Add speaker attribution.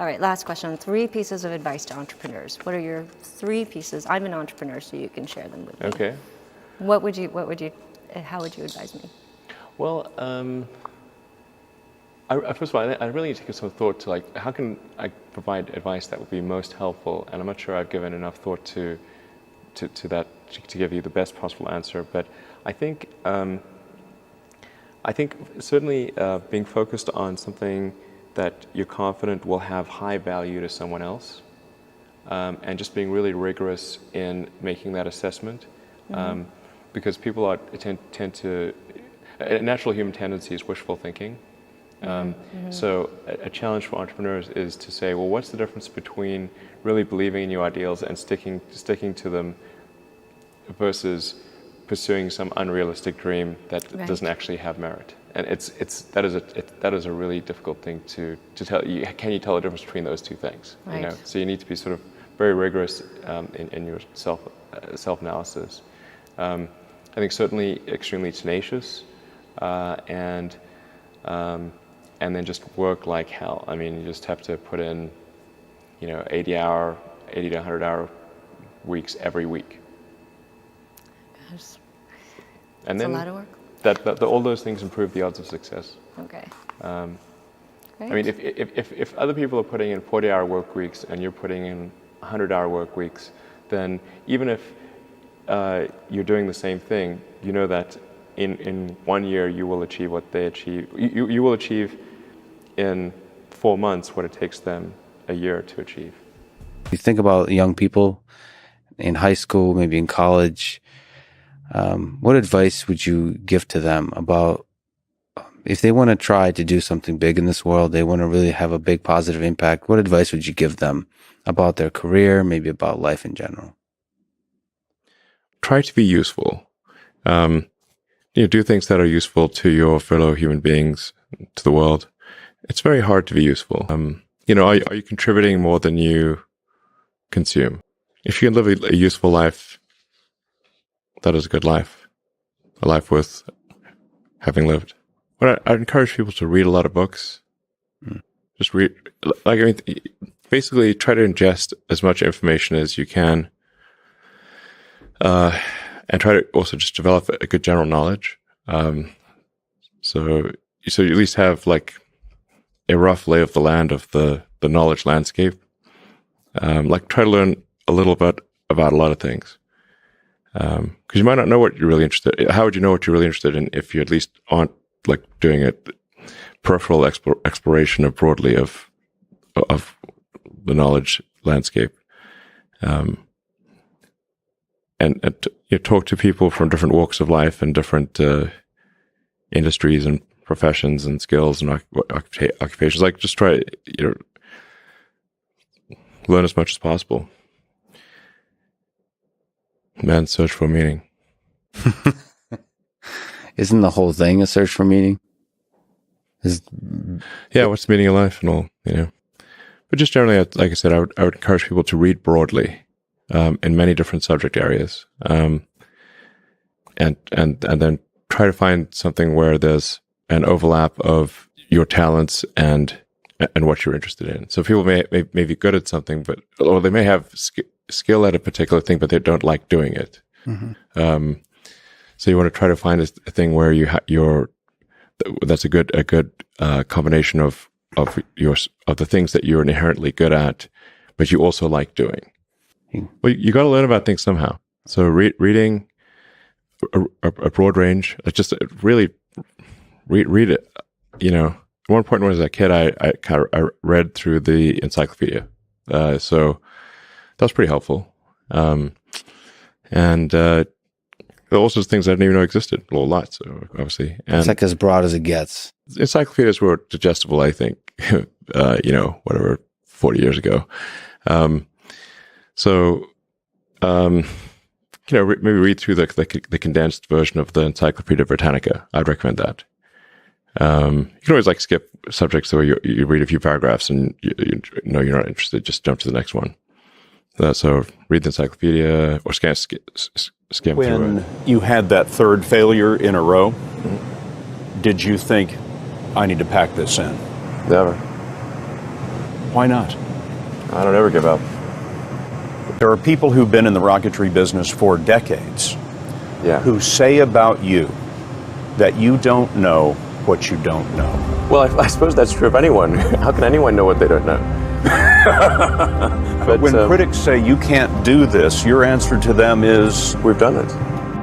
Speaker 1: All right, last question. 3 pieces of advice to entrepreneurs. What are your 3 pieces? I'm an entrepreneur, so you can share them with me.
Speaker 2: Okay.
Speaker 1: How would you advise me?
Speaker 2: Well, first of all, I really need to give some thought to like, how can I provide advice that would be most helpful? And I'm not sure I've given enough thought to that to give you the best possible answer. But I think certainly being focused on something that you're confident will have high value to someone else, and just being really rigorous in making that assessment, because people tend to, a natural human tendency is wishful thinking. So a challenge for entrepreneurs is to say, well, what's the difference between really believing in your ideals and sticking to them versus pursuing some unrealistic dream that doesn't actually have merit? And that is a really difficult thing to tell. Can you tell the difference between those two things?
Speaker 1: Right.
Speaker 2: You know? So you need to be sort of very rigorous in your self-analysis. I think certainly extremely tenacious, and then just work like hell. I mean, you just have to put in, 80 to 100-hour weeks every week.
Speaker 1: Gosh.
Speaker 2: And
Speaker 1: That's
Speaker 2: then
Speaker 1: a lot of work.
Speaker 2: all those things improve the odds of success.
Speaker 1: Okay.
Speaker 2: I mean, if other people are putting in 40-hour work weeks and you're putting in 100-hour work weeks, then even if you're doing the same thing, you know that in 1 year you will achieve what they achieve. You will achieve in 4 months what it takes them a year to achieve.
Speaker 3: You think about young people in high school, maybe in college. What advice would you give to them about if they want to try to do something big in this world, they want to really have a big positive impact? What advice would you give them about their career, maybe about life in general?
Speaker 2: Try to be useful. Do things that are useful to your fellow human beings, to the world. It's very hard to be useful. Are you contributing more than you consume? If you can live a useful life, that is a good life, a life worth having lived. But I'd encourage people to read a lot of books. Just read, basically try to ingest as much information as you can, and try to also just develop a good general knowledge. So you at least have like a rough lay of the land of the knowledge landscape. Try to learn a little bit about a lot of things. Because you might not know what you're really interested in. How would you know what you're really interested in if you at least aren't like doing a peripheral exploration broadly of the knowledge landscape? And you talk to people from different walks of life and different industries and professions and skills and occupations. Like just try learn as much as possible. Man's search for meaning.
Speaker 3: Isn't the whole thing a search for meaning?
Speaker 2: Yeah, what's the meaning of life and all, But just generally, like I said, I would encourage people to read broadly, in many different subject areas, and then try to find something where there's an overlap of your talents and what you're interested in. So people may be good at something, or they may have skill at a particular thing, but they don't like doing it. Mm-hmm. So you want to try to find a thing where that's a good combination of the things that you're inherently good at, but you also like doing. Well, you got to learn about things somehow. So reading a broad range, just really read it. At one point when I was a kid, I read through the encyclopedia. So that was pretty helpful. And there are also things I didn't even know existed. Well, lots, obviously. And
Speaker 3: it's like as broad as it gets.
Speaker 2: Encyclopedias were digestible, I think, 40 years ago. Maybe read through the condensed version of the Encyclopedia Britannica. I'd recommend that. You can always skip subjects where you read a few paragraphs and you know you're not interested, just jump to the next one. So read the encyclopedia or skim through it.
Speaker 4: When you had that third failure in a row, did you think, I need to pack this in?
Speaker 2: Never.
Speaker 4: Why not?
Speaker 2: I don't ever give up.
Speaker 4: There are people who've been in the rocketry business for decades
Speaker 2: Yeah.
Speaker 4: who say about you that you don't know what you don't know.
Speaker 2: Well, I suppose that's true of anyone. How can anyone know what they don't know?
Speaker 4: But when critics say you can't do this, your answer to them is,
Speaker 2: We've done it.